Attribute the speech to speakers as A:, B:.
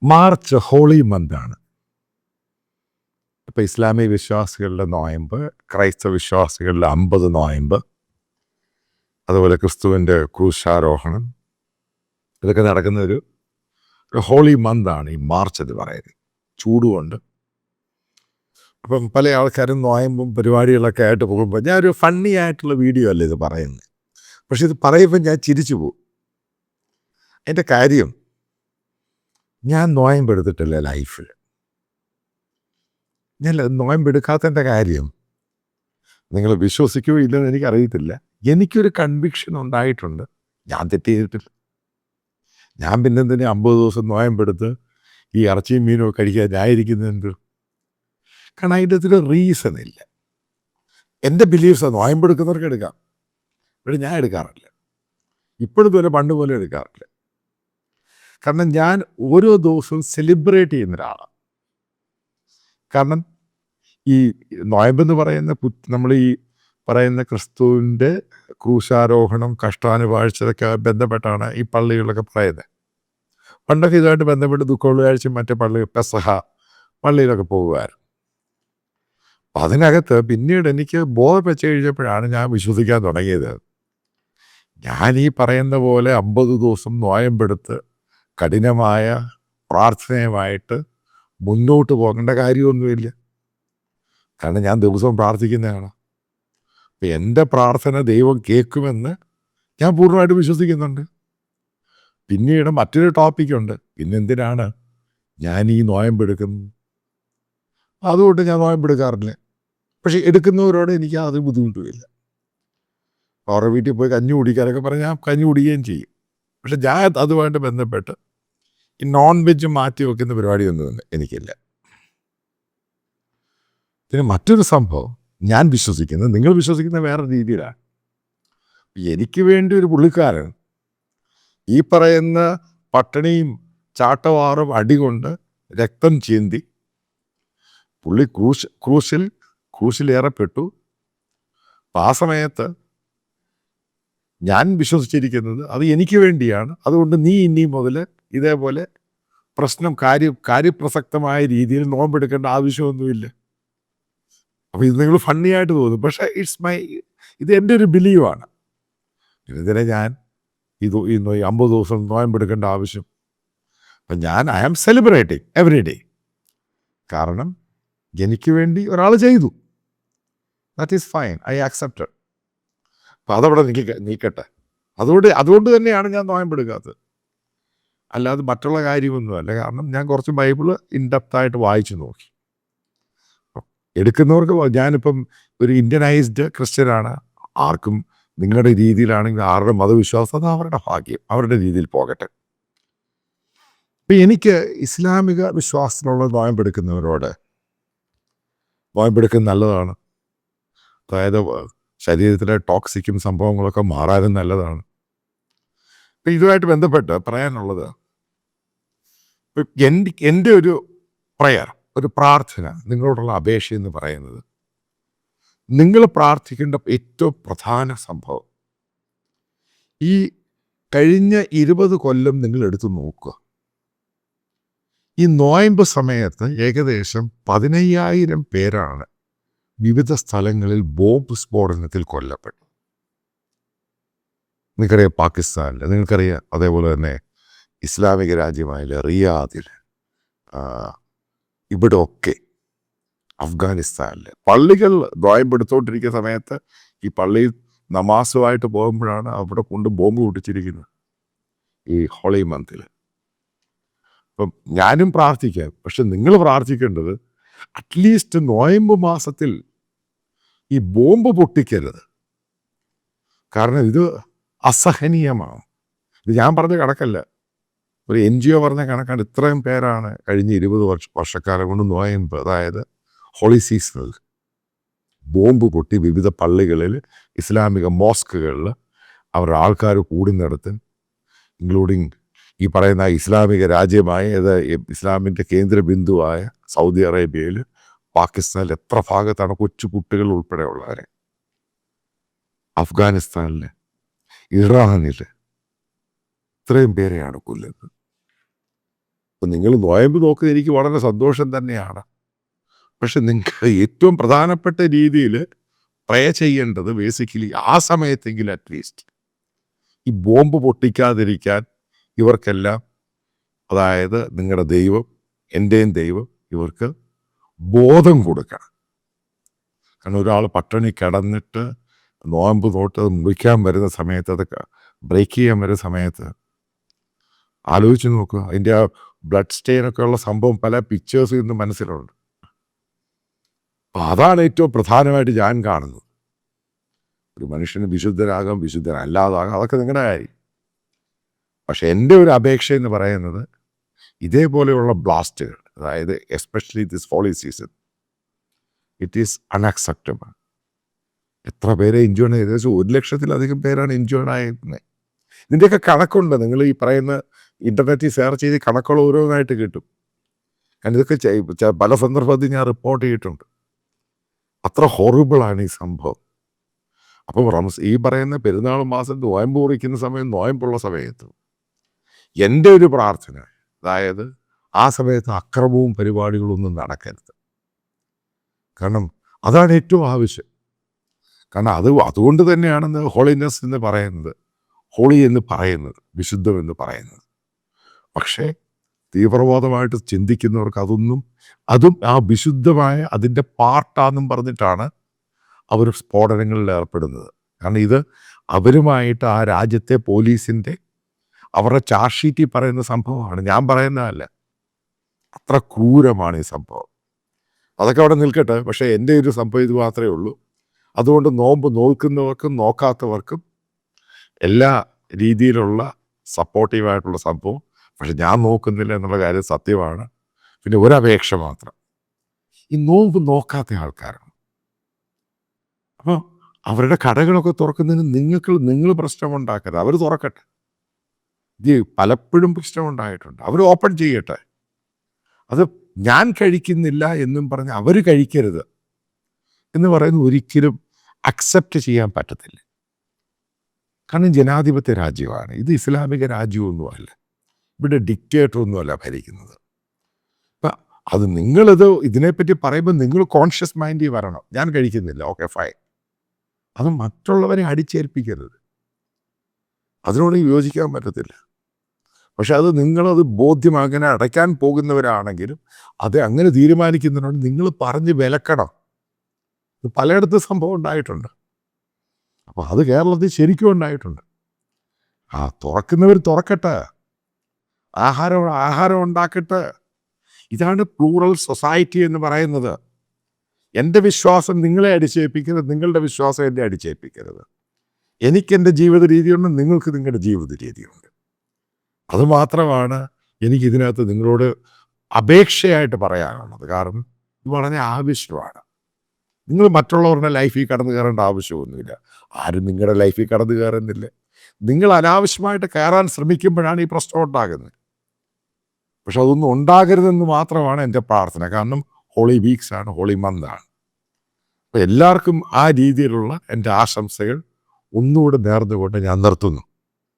A: March holy മന്താണ്. ഇപ്പം ഇസ്ലാമിക വിശ്വാസികളുടെ നോയമ്പ്, ക്രൈസ്തവ വിശ്വാസികളുടെ 50 നോയമ്പ്, അതുപോലെ ക്രിസ്തുവിൻ്റെ ക്രൂശാരോഹണം, ഇതൊക്കെ നടക്കുന്ന ഒരു ഹോളി മന്താണ് ഈ മാർച്ച് എന്ന് പറയുന്നത്. ചൂടുമുണ്ട്. അപ്പം പല ആൾക്കാരും നോയമ്പും പരിപാടികളൊക്കെ ആയിട്ട് പോകുമ്പോൾ ഞാനൊരു ഫണ്ണി ആയിട്ടുള്ള വീഡിയോ അല്ല ഇത് പറയുന്നത്, പക്ഷെ ഇത് പറയുമ്പോൾ ഞാൻ ചിരിച്ചു പോകും. എൻ്റെ കാര്യം, ഞാൻ നോയമ്പെടുത്തിട്ടില്ല ലൈഫിൽ. ഞാൻ നോയമ്പെടുക്കാത്തതിൻ്റെ കാര്യം നിങ്ങൾ വിശ്വസിക്കുമോ ഇല്ലെന്ന് എനിക്കറിയത്തില്ല. എനിക്കൊരു കൺവിക്ഷൻ ഉണ്ടായിട്ടുണ്ട്, ഞാൻ തെറ്റ് ചെയ്തിട്ടില്ല. ഞാൻ പിന്നെ എന്തിനാ 50 ദിവസം നോയമ്പെടുത്ത് ഈ ഇറച്ചിയും മീനും ഒക്കെ കഴിക്കാൻ ഞാനിരിക്കുന്നത്? കാരണം അതിൻ്റെ അകത്തൊരു റീസൺ ഇല്ല. എൻ്റെ ബിലീഫ്സാണ് നോയമ്പെടുക്കുന്നവർക്ക് എടുക്കാം, പക്ഷേ ഞാൻ എടുക്കാറില്ല. ഇപ്പോഴും പോലെ പണ്ട് പോലെ എടുക്കാറില്ല. കാരണം ഞാൻ ഓരോ ദിവസവും സെലിബ്രേറ്റ് ചെയ്യുന്ന ഒരാളാണ്. കാരണം ഈ നോയമ്പെന്ന് പറയുന്ന നമ്മൾ ഈ പറയുന്ന ക്രിസ്തുവിൻ്റെ ക്രൂശാരോഹണം, കഷ്ടാനുവാഴ്ചയൊക്കെ ബന്ധപ്പെട്ടാണ് ഈ പള്ളികളിലൊക്കെ പറയുന്നത്. പണ്ടൊക്കെ ഇതുമായിട്ട് ബന്ധപ്പെട്ട് ദുഃഖവെള്ളിയാഴ്ച മറ്റേ പള്ളി പെസഹ പള്ളിയിലൊക്കെ പോകുമായിരുന്നു. അപ്പം അതിനകത്ത് പിന്നീട് എനിക്ക് ബോധം വെച്ച് കഴിഞ്ഞപ്പോഴാണ് ഞാൻ വിശ്വസിക്കാൻ തുടങ്ങിയത്. ഞാൻ ഈ പറയുന്ന പോലെ 50 ദിവസം നോയമ്പെടുത്ത് കഠിനമായ പ്രാർത്ഥനയുമായിട്ട് മുന്നോട്ട് പോകേണ്ട കാര്യമൊന്നുമില്ല. കാരണം ഞാൻ ദിവസവും പ്രാർത്ഥിക്കുന്നതാണ്. അപ്പം എൻ്റെ പ്രാർത്ഥന ദൈവം കേൾക്കുമെന്ന് ഞാൻ പൂർണ്ണമായിട്ട് വിശ്വസിക്കുന്നുണ്ട്. പിന്നീട് മറ്റൊരു ടോപ്പിക്കുണ്ട്, പിന്നെന്തിനാണ് ഞാൻ ഈ നോയമ്പെടുക്കുന്നത്? അതുകൊണ്ട് ഞാൻ നോയമ്പെടുക്കാറില്ല. പക്ഷെ എടുക്കുന്നവരോട് എനിക്ക് അത് ബുദ്ധിമുട്ടുമില്ല. അവരുടെ വീട്ടിൽ പോയി കഞ്ഞി കുടിക്കാനൊക്കെ പറഞ്ഞാൽ ഞാൻ കഞ്ഞി കുടിക്കുകയും ചെയ്യും. പക്ഷെ ഞാൻ അതുമായിട്ട് ബന്ധപ്പെട്ട് ഈ നോൺ വെജ് മാറ്റി വെക്കുന്ന പരിപാടിയൊന്നും എനിക്കില്ല. പിന്നെ മറ്റൊരു സംഭവം, ഞാൻ വിശ്വസിക്കുന്നത്, നിങ്ങൾ വിശ്വസിക്കുന്ന വേറെ രീതിയിലാണ്. എനിക്ക് വേണ്ടി ഒരു പുള്ളിക്കാരൻ ഈ പറയുന്ന പട്ടിണിയും ചാട്ടവാറും അടികൊണ്ട് രക്തം ചീന്തി പുള്ളി ക്രൂശിലേറപ്പെട്ടു. അപ്പം ആ സമയത്ത് ഞാൻ വിശ്വസിച്ചിരിക്കുന്നത് അത് എനിക്ക് വേണ്ടിയാണ്. അതുകൊണ്ട് നീ ഇനി മുതൽ ഇതേപോലെ കാര്യപ്രസക്തമായ രീതിയിൽ നോമ്പെടുക്കേണ്ട ആവശ്യമൊന്നുമില്ല. അപ്പോൾ ഇത് നിങ്ങൾ ഫണ്ണിയായിട്ട് തോന്നും, പക്ഷേ ഇത് എൻ്റെ ഒരു ബിലീവാണ്. ഇതിനെ ഞാൻ ഈ 50 ദിവസം നോയമ്പെടുക്കേണ്ട ആവശ്യം. അപ്പം ഞാൻ I am celebrating every day. കാരണം എനിക്ക് വേണ്ടി ഒരാൾ ചെയ്തു. That is fine, I accepted. അപ്പം അതവിടെ നീക്കട്ടെ. അതുകൊണ്ട് തന്നെയാണ് ഞാൻ നോയമ്പെടുക്കാത്തത്, അല്ലാതെ മറ്റുള്ള കാര്യമൊന്നുമല്ല. കാരണം ഞാൻ കുറച്ച് ബൈബിള് ഇൻഡെപ്തായിട്ട് വായിച്ചു നോക്കി. എടുക്കുന്നവർക്ക്, ഞാനിപ്പം ഒരു ഇന്ത്യനൈസ്ഡ് ക്രിസ്ത്യനാണ്. ആർക്കും നിങ്ങളുടെ രീതിയിലാണെങ്കിൽ ആരുടെ മതവിശ്വാസം അത് അവരുടെ ഭാഗ്യം, അവരുടെ രീതിയിൽ പോകട്ടെ. ഇപ്പം എനിക്ക് ഇസ്ലാമിക വിശ്വാസത്തിലുള്ള നോയമ്പെടുക്കുന്നവരോട്, നോയമ്പെടുക്കുന്നത് നല്ലതാണ്. അതായത് ശരീരത്തിലെ ടോക്സിക്കും സംഭവങ്ങളൊക്കെ മാറാനും നല്ലതാണ്. ഇപ്പം ഇതുമായിട്ട് ബന്ധപ്പെട്ട് പറയാനുള്ളത്, എൻ്റെ ഒരു പ്രയർ, ഒരു പ്രാർത്ഥന, നിങ്ങളോടുള്ള അപേക്ഷ എന്ന് പറയുന്നത്, നിങ്ങൾ പ്രാർത്ഥിക്കേണ്ട ഏറ്റവും പ്രധാന സംഭവം, ഈ കഴിഞ്ഞ 20 കൊല്ലം നിങ്ങൾ എടുത്തു നോക്കുക. ഈ നോയമ്പ് സമയത്ത് ഏകദേശം 15,000 പേരാണ് വിവിധ സ്ഥലങ്ങളിൽ ബോംബ് സ്ഫോടനത്തിൽ കൊല്ലപ്പെട്ടു. നിങ്ങൾക്കറിയാം പാകിസ്ഥാനിൽ, നിങ്ങൾക്കറിയാം അതേപോലെ തന്നെ ഇസ്ലാമിക രാജ്യമായ റിയാദിൽ, ഇവിടെ ഒക്കെ അഫ്ഗാനിസ്ഥാനിൽ പള്ളികൾ നോയമ്പെടുത്തോണ്ടിരിക്കുന്ന സമയത്ത് ഈ പള്ളിയിൽ നമാസുമായിട്ട് പോകുമ്പോഴാണ് അവിടെ കൊണ്ട് ബോംബ് പൊട്ടിച്ചിരിക്കുന്നത് ഈ ഹോളി മന്തിൽ. അപ്പം ഞാനും പ്രാർത്ഥിക്കാം, പക്ഷെ നിങ്ങൾ പ്രാർത്ഥിക്കേണ്ടത് അറ്റ്ലീസ്റ്റ് നോയമ്പ് മാസത്തിൽ ഈ ബോംബ് പൊട്ടിക്കരുത്. കാരണം ഇത് അസഹനീയമാണ്. ഇത് ഞാൻ പറഞ്ഞ കണക്കല്ല, ഒരു NGO പറഞ്ഞ കണക്കാണ്. ഇത്രയും പേരാണ് കഴിഞ്ഞ 20 വർഷക്കാലം കൊണ്ട് നോയമ്പ്, അതായത് ഹോളി സീസണിൽ ബോംബ് പൊട്ടി വിവിധ പള്ളികളിൽ, ഇസ്ലാമിക മോസ്കുകളിൽ അവരുടെ ആൾക്കാർ കൂടുന്നിടത്ത്, ഇൻക്ലൂഡിങ് ഈ പറയുന്ന ഇസ്ലാമിക രാജ്യമായ, ഇസ്ലാമിൻ്റെ കേന്ദ്ര ബിന്ദുവായ സൗദി അറേബ്യയിൽ, പാകിസ്ഥാനിൽ എത്ര ഭാഗത്താണ് കൊച്ചു കുട്ടികൾ ഉൾപ്പെടെയുള്ളവരെ, അഫ്ഗാനിസ്ഥാനിൽ, ഇറാനിൽ ഇത്രയും പേരെയാണ് കൊല്ലുന്നത്. നിങ്ങൾ നോയമ്പ് നോക്കുന്നത് എനിക്ക് വളരെ സന്തോഷം തന്നെയാണ്. പക്ഷെ നിങ്ങൾക്ക് ഏറ്റവും പ്രധാനപ്പെട്ട രീതിയിൽ പ്രേ ചെയ്യേണ്ടത് ബേസിക്കലി ആ സമയത്തെങ്കിലും അറ്റ്ലീസ്റ്റ് ഈ ബോംബ് പൊട്ടിക്കാതിരിക്കാൻ ഇവർക്കെല്ലാം, അതായത് നിങ്ങളുടെ ദൈവം, എൻ്റെയും ദൈവം, ഇവർക്ക് ബോധം കൊടുക്കണം. കാരണം ഒരാൾ പട്ടിണി കിടന്നിട്ട് നോയമ്പ് തൊട്ട് മുറിക്കാൻ വരുന്ന സമയത്ത്, അതൊക്കെ ബ്രേക്ക് ചെയ്യാൻ വരുന്ന സമയത്ത് ആലോചിച്ച് നോക്കുക. അതിൻ്റെ ആ ബ്ലഡ് സ്റ്റെയിനൊക്കെ ഉള്ള സംഭവം പല പിക്ചേഴ്സ് ഇന്ന് മനസ്സിലുണ്ട്. അപ്പം അതാണ് ഏറ്റവും പ്രധാനമായിട്ട് ഞാൻ കാണുന്നത്. ഒരു മനുഷ്യന് വിശുദ്ധരാകാം, വിശുദ്ധരല്ലാതാകാം, അതൊക്കെ നിങ്ങളുടെ കാര്യം. പക്ഷെ എൻ്റെ ഒരു അപേക്ഷ എന്ന് പറയുന്നത് ഇതേപോലെയുള്ള ബ്ലാസ്റ്റുകൾ, അതായത് especially this Holi season, it is unacceptable. എത്ര പേരെ ഇൻജോർഡ്, ഏകദേശം 1,00,000-ലധികം പേരാണ് ഇൻജോർഡ് ആയിരുന്നത്. ഇതിൻ്റെയൊക്കെ കണക്കുണ്ട്. നിങ്ങൾ ഈ പറയുന്ന ഇൻ്റർനെറ്റിൽ സെർച്ച് ചെയ്ത് കണക്കുകൾ ഓരോന്നായിട്ട് കിട്ടും. കാരണം ഇതൊക്കെ പല സന്ദർഭത്തിൽ ഞാൻ റിപ്പോർട്ട് ചെയ്തിട്ടുണ്ട്. അത്ര ഹൊറിബിളാണ് ഈ സംഭവം. അപ്പം ഈ പറയുന്ന പെരുന്നാൾ മാസം നോയമ്പ് കുറിക്കുന്ന സമയം, നോയമ്പുള്ള സമയത്ത് എൻ്റെ ഒരു പ്രാർത്ഥന, അതായത് ആ സമയത്ത് അക്രമവും പരിപാടികളൊന്നും നടക്കരുത്. കാരണം അതാണ് ഏറ്റവും ആവശ്യം. കാരണം അതുകൊണ്ട് തന്നെയാണ് ഹോളിനെസ് എന്ന് പറയുന്നത്, ഹോളി എന്ന് പറയുന്നത്, വിശുദ്ധം എന്ന് പറയുന്നത്. പക്ഷേ തീവ്രവാദമായിട്ട് ചിന്തിക്കുന്നവർക്ക് അതും ആ വിശുദ്ധമായ അതിൻ്റെ പാർട്ടാണെന്നും പറഞ്ഞിട്ടാണ് അവർ സ്ഫോടനങ്ങളിൽ ഏർപ്പെടുന്നത്. കാരണം ഇത് അവരുമായിട്ട് ആ രാജ്യത്തെ പോലീസിൻ്റെ അവരുടെ ചാർജ് ഷീറ്റിൽ പറയുന്ന സംഭവമാണ്, ഞാൻ പറയുന്നതല്ല. അത്ര ക്രൂരമാണ് ഈ സംഭവം. അതൊക്കെ അവിടെ നിൽക്കട്ടെ. പക്ഷേ എൻ്റെ ഒരു സംഭവം ഇത് മാത്രമേ ഉള്ളൂ. അതുകൊണ്ട് നോമ്പ് നോക്കുന്നവർക്കും നോക്കാത്തവർക്കും എല്ലാ രീതിയിലുള്ള സപ്പോർട്ടീവായിട്ടുള്ള സംഭവം. പക്ഷെ ഞാൻ നോക്കുന്നില്ല എന്നുള്ള കാര്യം സത്യമാണ്. പിന്നെ ഒരപേക്ഷ മാത്രം, ഈ നോമ്പ് നോക്കാത്ത ആൾക്കാരാണ്. അപ്പോൾ അവരുടെ കടകളൊക്കെ തുറക്കുന്നതിന് നിങ്ങൾ പ്രശ്നമുണ്ടാക്കരുത്. അവർ തുറക്കട്ടെ. ഇത് പലപ്പോഴും പ്രശ്നമുണ്ടായിട്ടുണ്ട്. അവർ ഓപ്പൺ ചെയ്യട്ടെ. അത് ഞാൻ കഴിക്കുന്നില്ല എന്നും പറഞ്ഞ് അവർ കഴിക്കരുത് എന്ന് പറയുന്നത് ഒരിക്കലും അക്സെപ്റ്റ് ചെയ്യാൻ പറ്റത്തില്ല. കാരണം ജനാധിപത്യ രാജ്യമാണ് ഇത്, ഇസ്ലാമിക രാജ്യമൊന്നുമല്ല. ഇവിടെ ഡിക്റ്റേറ്ററൊന്നുമല്ല ഭരിക്കുന്നത്. അപ്പം അത് ഇതിനെപ്പറ്റി പറയുമ്പോൾ നിങ്ങൾ കോൺഷ്യസ് മൈൻഡിൽ വരണം. ഞാൻ കഴിക്കുന്നില്ല, ഓക്കെ ഫൈൻ. അത് മറ്റുള്ളവരെ അടിച്ചേൽപ്പിക്കരുത്. അതിനോട് യോജിക്കാൻ പറ്റത്തില്ല. പക്ഷെ നിങ്ങളത് ബോധ്യം അങ്ങനെ അടയ്ക്കാൻ പോകുന്നവരാണെങ്കിലും അത് അങ്ങനെ തീരുമാനിക്കുന്നതിനോട് നിങ്ങൾ പറഞ്ഞ് വിലക്കണം. ഇത് പലയിടത്തും സംഭവം ഉണ്ടായിട്ടുണ്ട്. അപ്പോൾ അത് കേരളത്തിൽ ശരിക്കും ഉണ്ടായിട്ടുണ്ട്. തുറക്കുന്നവർ തുറക്കട്ടെ, ആഹാരം ഉണ്ടാക്കട്ടെ. ഇതാണ് പ്ലൂറൽ സൊസൈറ്റി എന്ന് പറയുന്നത്. എൻ്റെ വിശ്വാസം നിങ്ങളെ അടിച്ചേൽപ്പിക്കരുത്, നിങ്ങളുടെ വിശ്വാസം എന്നെ അടിച്ചേൽപ്പിക്കരുത്. എനിക്കെൻ്റെ ജീവിത രീതിയുണ്ട്, നിങ്ങൾക്ക് നിങ്ങളുടെ ജീവിത രീതിയുണ്ട്. അതുമാത്രമാണ് എനിക്കിതിനകത്ത് നിങ്ങളോട് അപേക്ഷയായിട്ട് പറയാനുള്ളത്. കാരണം ഇത് വളരെ ആവശ്യമാണ്. നിങ്ങൾ മറ്റുള്ളവരുടെ ലൈഫിൽ കടന്നു കയറേണ്ട ആവശ്യമൊന്നുമില്ല. ആരും നിങ്ങളുടെ ലൈഫിൽ കടന്നു കയറുന്നില്ല. നിങ്ങൾ അനാവശ്യമായിട്ട് കയറാൻ ശ്രമിക്കുമ്പോഴാണ് ഈ പ്രശ്നം ഉണ്ടാകുന്നത്. പക്ഷെ അതൊന്നും ഉണ്ടാകരുതെന്ന് മാത്രമാണ് എൻ്റെ പ്രാർത്ഥന. കാരണം ഹോളി വീക്സാണ്, ഹോളി മന്താണ്. അപ്പോൾ എല്ലാവർക്കും ആ രീതിയിലുള്ള എൻ്റെ ആശംസകൾ ഒന്നുകൂടെ നേർന്നുകൊണ്ട് ഞാൻ നിർത്തുന്നു.